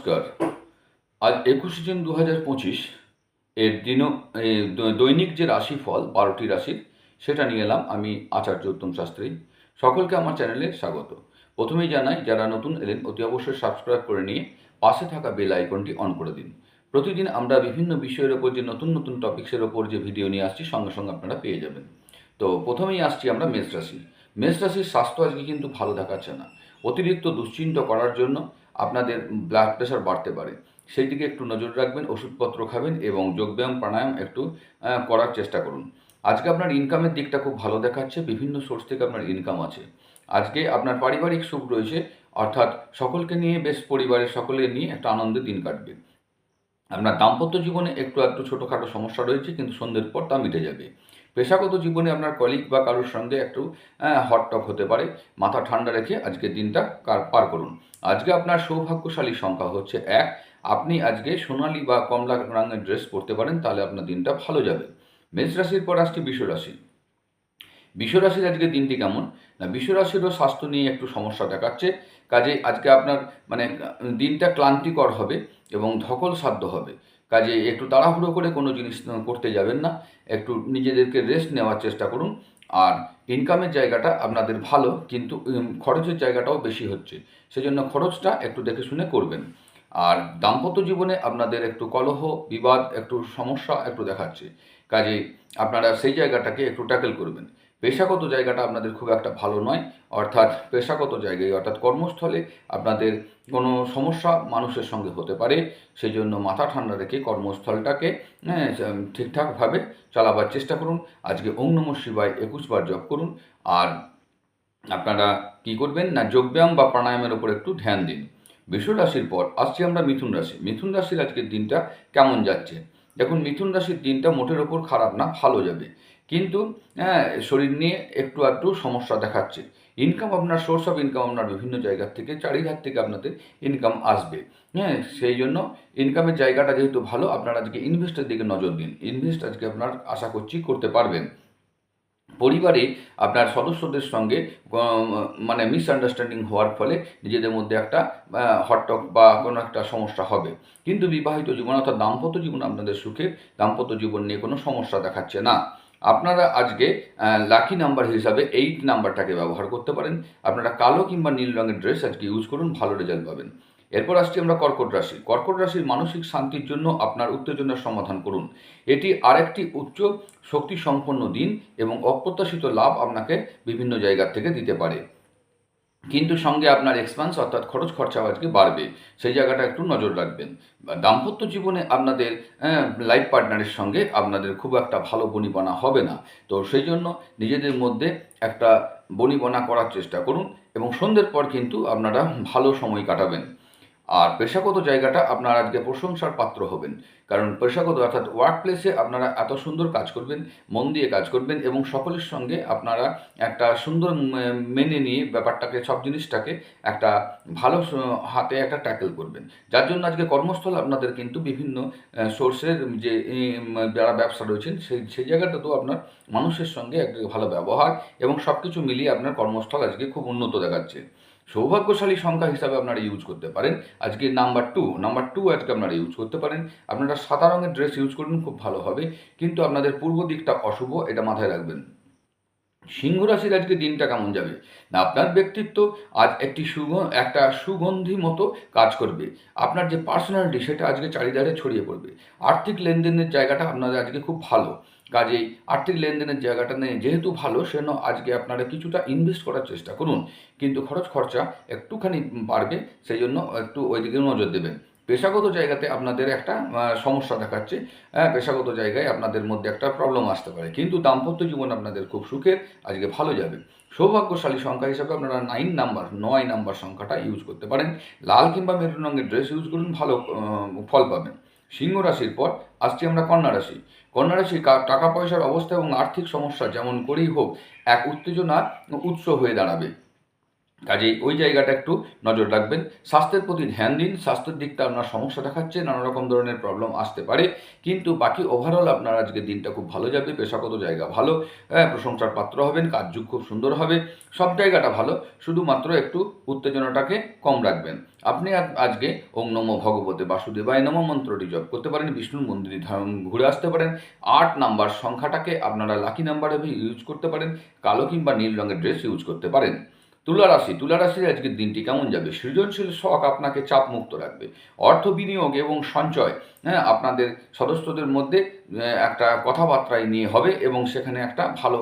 নমস্কার। আজ 21শে জুন 2025 এর দৈনিক যে রাশিফল 12টি রাশির সেটা নিয়ে এলাম আমি আচার্য উত্তম শাস্ত্রী। সকলকে আমার চ্যানেলে স্বাগত। প্রথমেই জানাই, যারা নতুন এলেন অতি অবশ্যই সাবস্ক্রাইব করে নিয়ে পাশে থাকা বেল আইকনটি অন করে দিন। প্রতিদিন আমরা বিভিন্ন বিষয়ের ওপর যে নতুন নতুন টপিক্সের ওপর যে ভিডিও নিয়ে আসছি সঙ্গে সঙ্গে আপনারা পেয়ে যাবেন। তো প্রথমেই আসছি আমরা মেষ রাশি। মেষ রাশির স্বাস্থ্য আজকে কিন্তু ভালো দেখাচ্ছে না। অতিরিক্ত দুশ্চিন্তা করার জন্য আপনাদের ব্লাড প্রেশার বাড়তে পারে। সেই দিকে একটু নজর রাখবেন, ওষুধপত্র খাবেন এবং যোগব্যায়াম প্রাণায়াম একটু করার চেষ্টা করুন। আজকে আপনার ইনকামের দিকটা খুব ভালো দেখাচ্ছে, বিভিন্ন সোর্স থেকে আপনার ইনকাম আছে। আজকে আপনার পারিবারিক সুখ রয়েছে, অর্থাৎ সকলকে নিয়ে বেশ পরিবারের সকলে নিয়ে একটা আনন্দের দিন কাটবে। আপনার দাম্পত্য জীবনে একটু একটু ছোটোখাটো সমস্যা রয়েছে, কিন্তু সন্ধ্যের পর তা মিটে যাবে। পেশাগত জীবনে আপনার কলিগ বা কারোর সঙ্গে একটু হটটক হতে পারে। মাথা ঠান্ডা রেখে আজকে দিনটা পার করুন। আজকে আপনার সৌভাগ্যশালী সংখ্যা হচ্ছে 1। আপনি আজকে সোনালি বা কমলা রঙের ড্রেস পরতে পারেন, তাহলে আপনার দিনটা ভালো যাবে। মেষ রাশির পর আসছে বৃষ রাশি। বৃষ রাশির আজকে দিনটি কেমন? না, বৃষ রাশিরও স্বাস্থ্য নিয়ে একটু সমস্যা দেখাচ্ছে। কাজে আজকে আপনার দিনটা ক্লান্তিকর হবে এবং ধকল সাধ্য হবে। কাজে একটু তাড়াহুড়ো করে কোনো জিনিস করতে যাবেন না, একটু নিজেদেরকে রেস্ট নেওয়ার চেষ্টা করুন। আর ইনকামের জায়গাটা আপনাদের ভালো, কিন্তু খরচের জায়গাটাও বেশি হচ্ছে, সেজন্য খরচটা একটু দেখে শুনে করবেন। আর দাম্পত্য জীবনে আপনাদের একটু কলহ, বিবাদ, একটু সমস্যা একটু দেখাচ্ছে। কাজেই আপনারা সেই জায়গাটাকে একটু ট্যাকেল করবেন। পেশাগত জায়গাটা আপনাদের খুব একটা ভালো নয়, অর্থাৎ পেশাগত জায়গায় অর্থাৎ কর্মস্থলে আপনাদের কোনো সমস্যা মানুষের সঙ্গে হতে পারে। সেই জন্য মাথা ঠান্ডা রেখে কর্মস্থলটাকে ঠিকঠাকভাবে চালাবার চেষ্টা করুন। আজকে ওং নমঃ শিবায় 21 বার জপ করুন। আর আপনারা কী করবেন না, যোগব্যায়াম বা প্রাণায়ামের ওপর একটু ধ্যান দিন। বৃষ রাশির পর আসছি আমরা মিথুন রাশি। মিথুন রাশির আজকের দিনটা কেমন যাচ্ছে? দেখুন, মিথুন রাশির দিনটা মোটের ওপর খারাপ না, ভালো যাবে। কিন্তু শরীর নিয়ে একটু আধটু সমস্যা দেখাচ্ছে। ইনকাম, আপনার সোর্স অফ ইনকাম আপনার বিভিন্ন জায়গার থেকে, চারিধার থেকে আপনাদের ইনকাম আসবে। সেই জন্য ইনকামের জায়গাটা যেহেতু ভালো, আপনারা আজকে ইনভেস্টের দিকে নজর দিন। ইনভেস্ট আজকে আপনার আশা করছি করতে পারবেন। পরিবারে আপনার সদস্যদের সঙ্গে মিসআন্ডারস্ট্যান্ডিং হওয়ার ফলে নিজেদের মধ্যে একটা হটটক বা কোনো একটা সমস্যা হবে। কিন্তু বিবাহিত জীবন অর্থাৎ দাম্পত্য জীবন আপনাদের সুখের। দাম্পত্য জীবন নিয়ে কোনো সমস্যা দেখাচ্ছে না। আপনারা আজকে লাকি নাম্বার হিসাবে 8 নাম্বারটাকে ব্যবহার করতে পারেন। আপনারা কালো কিংবা নীল রঙের ড্রেস আজকে ইউজ করুন, ভালো রেজাল্ট পাবেন। এরপর আসছি আমরা কর্কট রাশি। কর্কট রাশির মানসিক শান্তির জন্য আপনার উত্তেজনার সমাধান করুন। এটি আরেকটি উচ্চ শক্তি সম্পন্ন দিন এবং অপ্রত্যাশিত লাভ আপনাকে বিভিন্ন জায়গা থেকে দিতে পারে। কিন্তু সঙ্গে আপনার এক্সপেন্স অর্থাৎ খরচ খরচা আজকে বাড়বে, সেই জায়গাটা একটু নজর রাখবেন। দাম্পত্য জীবনে আপনাদের লাইফ পার্টনারের সঙ্গে আপনাদের খুব একটা ভালো বনিবনা হবে না। তো সেই জন্য নিজেদের মধ্যে একটা বনিবনা করার চেষ্টা করুন এবং সন্ধ্যের পর কিন্তু আপনারা ভালো সময় কাটাবেন। আর পেশাগত জায়গাটা আপনারা আজকে প্রশংসার পাত্র হবেন, কারণ পেশাগত অর্থাৎ ওয়ার্ক প্লেসে আপনারা এত সুন্দর কাজ করবেন, মন দিয়ে কাজ করবেন এবং সকলের সঙ্গে আপনারা একটা সুন্দর মেনে নিয়ে ব্যাপারটাকে, সব জিনিসটাকে একটা ভালো হাতে একটা ট্যাকেল করবেন। যার জন্য আজকে কর্মস্থল আপনাদের কিন্তু বিভিন্ন সোর্সের যে যারা ব্যবসা রয়েছেন সেই জায়গাটাতেও আপনার মানুষের সঙ্গে একটা ভালো ব্যবহার এবং সব কিছু মিলিয়ে আপনার কর্মস্থল আজকে খুব উন্নত দেখাচ্ছে। সৌভাগ্যশালী সংখ্যা হিসাবে আপনারা ইউজ করতে পারেন আজকে নাম্বার টু আজকে আপনারা ইউজ করতে পারেন। আপনারা সাদা রঙের ড্রেস ইউজ করুন, খুব ভালো হবে। কিন্তু আপনাদের পূর্ব দিকটা অশুভ, এটা মাথায় রাখবেন। সিংহ রাশির আজকে দিনটা কেমন যাবে? না, আপনার ব্যক্তিত্ব আজ একটা সুগন্ধি মতো কাজ করবে। আপনার যে পার্সোনালিটি সেটা আজকে চারিধারে ছড়িয়ে পড়বে। আর্থিক লেনদেনের জায়গাটা আপনাদের আজকে খুব ভালো। কাজেই আর্থিক লেনদেনের জায়গাটা নিয়ে যেহেতু ভালো, সেজন্য আজকে আপনারা কিছুটা ইনভেস্ট করার চেষ্টা করুন, কিন্তু খরচ খরচা একটুখানি বাড়বে, সেই জন্য একটু ওই দিকে নজর দেবেন। পেশাগত জায়গাতে আপনাদের একটা সমস্যা দেখাচ্ছে। পেশাগত জায়গায় আপনাদের মধ্যে একটা প্রবলেম আসতে পারে, কিন্তু দাম্পত্য জীবন আপনাদের খুব সুখের, আজকে ভালো যাবে। সৌভাগ্যশালী সংখ্যা হিসাবে আপনারা 9 নাম্বার সংখ্যাটা ইউজ করতে পারেন। লাল কিংবা মেরুন রঙের ড্রেস ইউজ করুন, ভালো ফল পাবেন। সিংহ রাশির পর আসছি আমরা কন্যা রাশি। কন্যা রাশি টাকা পয়সার অবস্থা এবং আর্থিক সমস্যা যেমন করেই হোক এক উত্তেজনা উৎস হয়ে দাঁড়াবে। কাজেই ওই জায়গাটা একটু নজর রাখবেন। স্বাস্থ্যের প্রতি ধ্যান দিন। স্বাস্থ্যের দিকটা আপনার সমস্যা দেখাচ্ছে, নানা রকম ধরনের প্রবলেম আসতে পারে, কিন্তু বাকি ওভারঅল আপনার আজকের দিনটা খুব ভালো যাবে। পেশাগত জায়গা ভালো, হ্যাঁ, প্রশংসার পাত্র হবেন, কাজযোগ খুব সুন্দর হবে, সব জায়গাটা ভালো। শুধুমাত্র একটু উত্তেজনাটাকে কম রাখবেন। আপনি আজকে ওং নমো ভগবতে বাসুদেবায় নমঃ মন্ত্রটি জপ করতে পারেন, বিষ্ণুর মন্দিরে ঘুরে আসতে পারেন। 8 নাম্বার সংখ্যাটাকে আপনারা লাকি নাম্বার হিসেবে ইউজ করতে পারেন। কালো কিংবা নীল রঙের ড্রেস ইউজ করতে পারেন। তুলা রাশির আজকের দিনটি কেমন যাবে? সৃজনশীল শখ আপনাকে চাপমুক্ত রাখবে। অর্থ বিনিয়োগ এবং সঞ্চয়, হ্যাঁ, আপনাদের সদস্যদের মধ্যে একটা কথাবার্তায় নিয়ে হবে এবং সেখানে একটা ভালো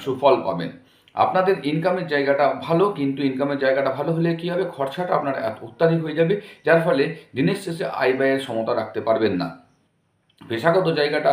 সুফল পাবেন। আপনাদের ইনকামের জায়গাটা ভালো, কিন্তু ইনকামের জায়গাটা ভালো হলে কী হবে, খরচাটা আপনার অত্যাধিক হয়ে যাবে, যার ফলে দিনের শেষে আয় ব্যয়ের সমতা রাখতে পারবেন না। পেশাগত জায়গাটা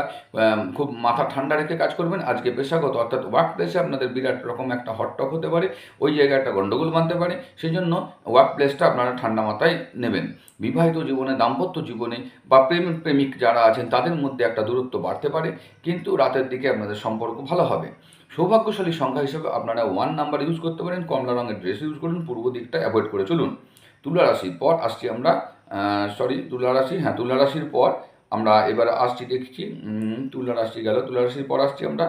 খুব মাথা ঠান্ডা রেখে কাজ করবেন। আজকে পেশাগত অর্থাৎ ওয়ার্ক প্লেসে আপনাদের বিরাট রকম একটা হটটক হতে পারে, ওই জায়গাটা গণ্ডগোল বাঁধতে পারে, সেই জন্য ওয়ার্ক প্লেসটা আপনারা ঠান্ডা মাথায় নেবেন। বিবাহিত জীবনে, দাম্পত্য জীবনে বা প্রেমিক যারা আছেন তাদের মধ্যে একটা দূরত্ব বাড়তে পারে, কিন্তু রাতের দিকে আপনাদের সম্পর্ক ভালো হবে। সৌভাগ্যশালী সংখ্যা হিসেবে আপনারা 1 নাম্বার ইউজ করতে পারেন। কমলা রঙের ড্রেস ইউজ করুন, পূর্ব দিকটা অ্যাভয়েড করে চলুন। তুলা রাশির পর আসছি আমরা, তুলা রাশির পর আমরা এবার আসছি, দেখছি তুলা রাশি গেল, তুলা রাশির পর আসছি আমরা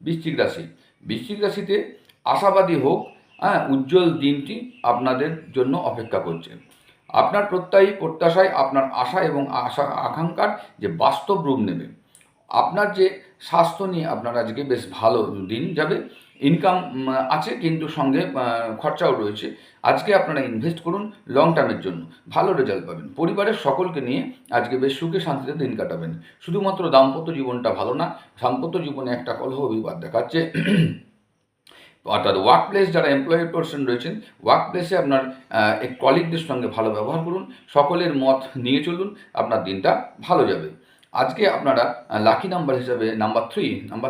বৃশ্চিক রাশি। বৃশ্চিক রাশিতে আশাবাদী হোক, হ্যাঁ, উজ্জ্বল দিনটি আপনাদের জন্য অপেক্ষা করছে। আপনার প্রত্যাশায় আপনার আশা এবং আকাঙ্ক্ষার যে বাস্তব রূপ নেবে। আপনার যে স্বাস্থ্য নিয়ে আপনার আজকে বেশ ভালো দিন যাবে। ইনকাম আছে, কিন্তু সঙ্গে খরচাও রয়েছে। আজকে আপনারা ইনভেস্ট করুন লং টার্মের জন্য, ভালো রেজাল্ট পাবেন। পরিবারের সকলকে নিয়ে আজকে বেশ সুখে শান্তিতে দিন কাটাবেন। শুধুমাত্র দাম্পত্য জীবনটা ভালো না, দাম্পত্য জীবনে একটা কলহ বিবাদ দেখাচ্ছে। অর্থাৎ ওয়ার্ক প্লেস যারা এমপ্লয়েড পার্সন রয়েছেন, ওয়ার্ক প্লেসে আপনার কলিগদের সঙ্গে ভালো ব্যবহার করুন, সকলের মত নিয়ে চলুন, আপনার দিনটা ভালো যাবে। আজকে আপনারা লাকি নাম্বার হিসাবে নাম্বার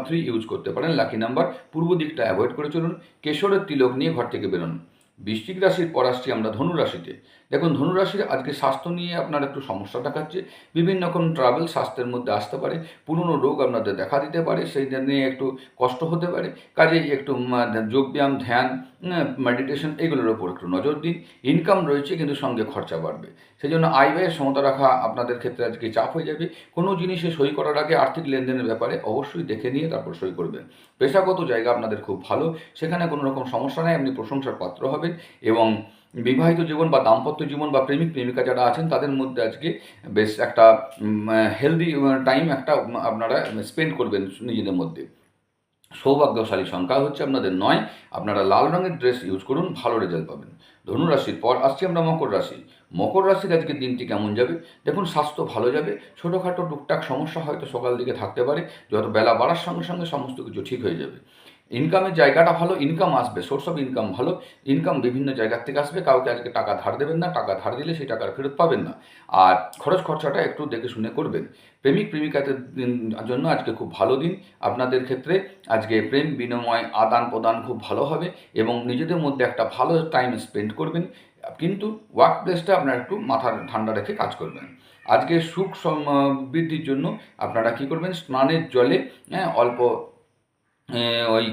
থ্রি ইউজ করতে পারেন। লাকি নাম্বার, পূর্ব দিকটা অ্যাভয়েড করে চলুন, কেশরের তিলক নিয়ে ঘর থেকে বেরোন। বৃশ্চিক রাশির পর আসছি আমরা ধনু রাশিতে। দেখুন, ধনু রাশির আজকে স্বাস্থ্য নিয়ে আপনার একটু সমস্যা দেখাচ্ছে। বিভিন্ন রকম ট্রাভেল স্বাস্থ্যের মধ্যে আসতে পারে, পুরনো রোগ আপনাদের দেখা দিতে পারে, সেই নিয়ে একটু কষ্ট হতে পারে। কাজেই একটু যোগব্যায়াম, ধ্যান, মেডিটেশন এগুলোর ওপর একটু নজর দিন। ইনকাম রয়েছে, কিন্তু সঙ্গে খরচা বাড়বে, সেই জন্য আয় ব্যয়ের সমতা রাখা আপনাদের ক্ষেত্রে আজকে চাপ হয়ে যাবে। কোনো জিনিসে সই করার আগে আর্থিক লেনদেনের ব্যাপারে অবশ্যই দেখে নিয়ে তারপর সই করবেন। পেশাগত জায়গা আপনাদের খুব ভালো, সেখানে কোনো রকম সমস্যা নেই, আপনি প্রশংসার পাত্র হবেন। এবং বিবাহিত জীবন বা দাম্পত্য জীবন বা প্রেমিকা যারা আছেন তাদের মধ্যে আজকে বেশ একটা হেলদি টাইম একটা আপনারা স্পেন্ড করবেন নিজেদের মধ্যে। সৌভাগ্যশালী সংখ্যা হচ্ছে আপনাদের 9। আপনারা লাল রঙের ড্রেস ইউজ করুন, ভালো রেজাল্ট পাবেন। ধনু রাশির পর আসছি আমরা মকর রাশি। মকর রাশির আজকের দিনটি কেমন যাবে? দেখুন, স্বাস্থ্য ভালো যাবে। ছোটোখাটো টুকটাক সমস্যা হয়তো সকাল দিকে থাকতে পারে, যত বেলা বাড়ার সঙ্গে সঙ্গে সমস্ত কিছু ঠিক হয়ে যাবে। ইনকামের জায়গাটা ভালো, ইনকাম আসবে, সোর্স অফ ইনকাম ভালো। ইনকাম বিভিন্ন জায়গার থেকে আসবে। কাউকে আজকে টাকা ধার দেবেন না, টাকা ধার দিলে সেই টাকার ফেরত পাবেন না। আর খরচাটা একটু দেখে শুনে করবেন। প্রেমিকাদের জন্য আজকে খুব ভালো দিন। আপনাদের ক্ষেত্রে আজকে প্রেম বিনিময় আদান প্রদান খুব ভালো হবে এবং নিজেদের মধ্যে একটা ভালো টাইম স্পেন্ড করবেন। কিন্তু ওয়ার্ক প্লেসটা আপনারা একটু মাথা ঠান্ডা রেখে কাজ করবেন। আজকে সুখ বৃদ্ধির জন্য আপনারা কী করবেন, স্নানের জলে অল্প ওই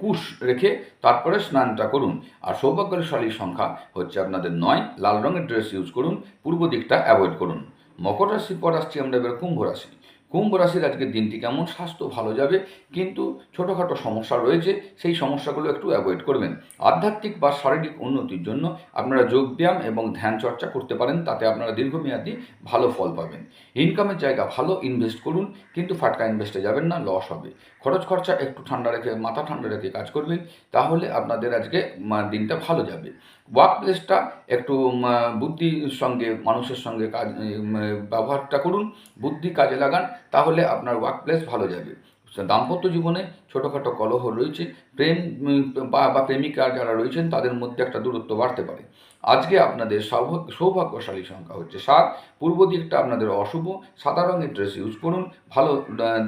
কুশ রেখে তারপরে স্নানটা করুন। আর সৌভাগ্যশালী সংখ্যা হচ্ছে আপনাদের 9। লাল রঙের ড্রেস ইউজ করুন, পূর্ব দিকটা অ্যাভয়েড করুন। মকর রাশির পর আসছি আমরা এবার কুম্ভ রাশি। কুম্ভ রাশির আজকের দিনটি কেমন? স্বাস্থ্য ভালো যাবে, কিন্তু ছোটোখাটো সমস্যা রয়েছে, সেই সমস্যাগুলো একটু অ্যাভয়েড করবেন। আধ্যাত্মিক বা শারীরিক উন্নতির জন্য আপনারা যোগব্যায়াম এবং ধ্যান চর্চা করতে পারেন, তাতে আপনারা দীর্ঘমেয়াদী ভালো ফল পাবেন। ইনকামের জায়গা ভালো, ইনভেস্ট করুন, কিন্তু ফাটকা ইনভেস্টে যাবেন না, লস হবে। খরচা একটু মাথা ঠান্ডা রেখে কাজ করবেন, তাহলে আপনাদের আজকে দিনটা ভালো যাবে। ওয়ার্ক প্লেসটা একটু বুদ্ধির সঙ্গে মানুষের সঙ্গে কাজ ব্যবহারটা করুন, বুদ্ধি কাজে লাগান, তাহলে আপনার ওয়ার্ক প্লেস ভালো যাবে। দাম্পত্য জীবনে ছোটোখাটো কলহ রয়েছে, প্রেম বা প্রেমিকা যারা রয়েছেন তাদের মধ্যে একটা দূরত্ব বাড়তে পারে। আজকে আপনাদের সৌভাগ্যশালী সংখ্যা হচ্ছে 7। পূর্ব দিকটা আপনাদের অশুভ, সাদা রঙের ড্রেস ইউজ করুন, ভালো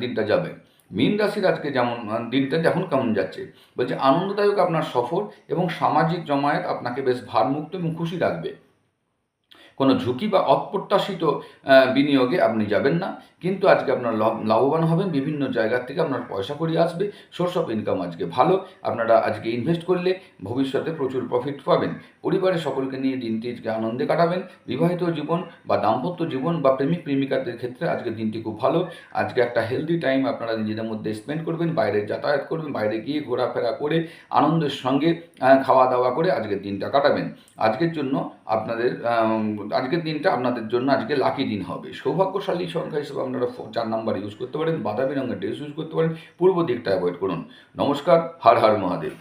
দিনটা যাবে। মীন রাশির আজকে যেমন দিনটা এখন কেমন যাচ্ছে বলছে, আনন্দদায়ক আপনার সফর এবং সামাজিক জমায়েত আপনাকে বেশ ভারমুক্ত এবং খুশি রাখবে। কোনো ঝুঁকি বা অপ্রত্যাশিত বিনিয়োগে আপনি যাবেন না, কিন্তু আজকে আপনারা লাভবান হবেন। বিভিন্ন জায়গার থেকে আপনার পয়সা কড়ি আসবে, সোর্স অফ ইনকাম আজকে ভালো। আপনারা আজকে ইনভেস্ট করলে ভবিষ্যতে প্রচুর প্রফিট পাবেন। পরিবারের সকলকে নিয়ে দিনটি আজকে আনন্দে কাটাবেন। বিবাহিত জীবন বা দাম্পত্য জীবন বা প্রেমিক প্রেমিকাদের ক্ষেত্রে আজকে দিনটি খুব ভালো। আজকে একটা হেলদি টাইম আপনারা নিজেদের মধ্যে স্পেন্ড করবেন, বাইরে যাতায়াত করবেন, বাইরে গিয়ে ঘোরাফেরা করে আনন্দের সঙ্গে খাওয়া দাওয়া করে আজকের দিনটা কাটাবেন। আজকের জন্য আপনাদের আজকের দিনটা আপনাদের জন্য আজকে লাকি দিন হবে। সৌভাগ্যশালী সংখ্যা হিসেবে আপনারা 4 নাম্বার ইউজ করতে পারেন, বাদামি রঙের ড্রেস ইউজ করতে পারেন, পূর্ব দিকটা অ্যাভয়েড করুন। নমস্কার, হর হর মহাদেব।